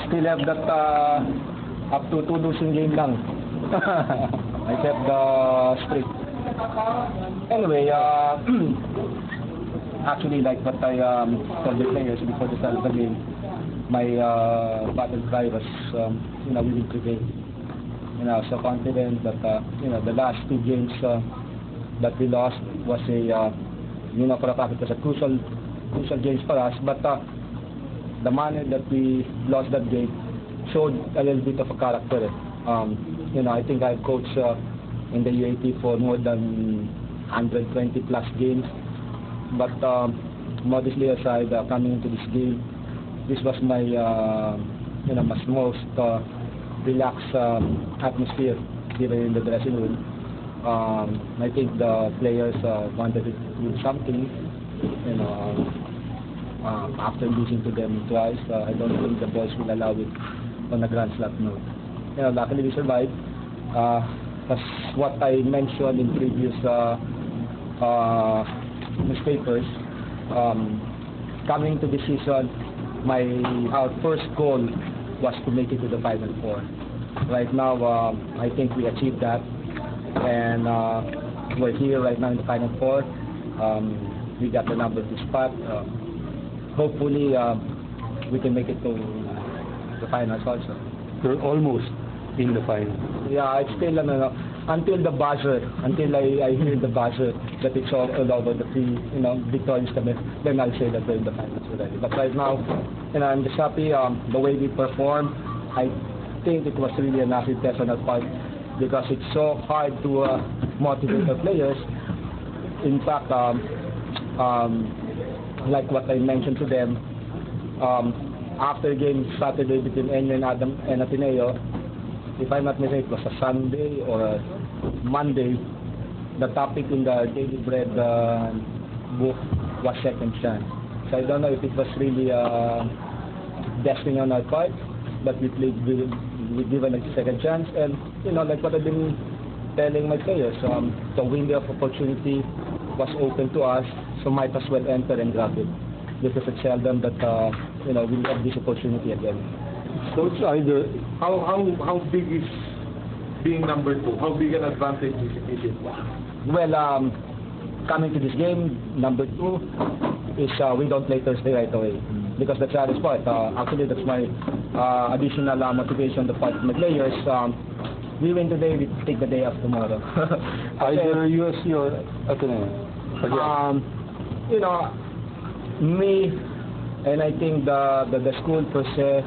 still have that up to 2 losing game lang. I kept the streak. Anyway, actually, like what I told the players before the start of the game, my battle cry was, we will prevail. So confident that the last 2 games that we lost was a for a fact it was a crucial games for us. But the manner that we lost that game showed a little bit of a character. I think I've coached in the UAP for more than 120 plus games. But modestly aside, coming into this game, this was my my most relaxed atmosphere here in the dressing room. I think the players wanted to do something. After losing to them twice, I don't think the boys will allow it on a grand slam note. Luckily we survived. That's what I mentioned in previous newspapers. Coming to this season, our first goal was to make it to the Final Four. Right now, I think we achieved that, and we're here right now in the Final Four. We got the number 2 spot. Hopefully, we can make it to the finals also. You're almost in the final. Yeah, it's still until the buzzer, until I hear the buzzer that it's all over the 3 victories coming, then I'll say that we're in the finals already. But right now, I'm just happy the way we perform. I think it was really an acid test on our part because it's so hard to motivate the players. In fact, like what I mentioned to them, after game Saturday between Enyo and Adam and Ateneo, if I'm not mistaken, it was a Sunday or a Monday, the topic in the Daily Bread book was second chance. So I don't know if it was really destiny on our part, but we given a second chance, and like what I've been telling my players, the window of opportunity was open to us, so might as well enter and grab it, because it's seldom that we'll have this opportunity again. So it's either how big is being number 2? How big an advantage is it? Well, coming to this game, number 2 is we don't play Thursday right away, because that's the hardest part. Actually, that's my additional motivation on the part of my players. We win today, we take the day off tomorrow. either USC or Ateneo. Me, and I think the school per se,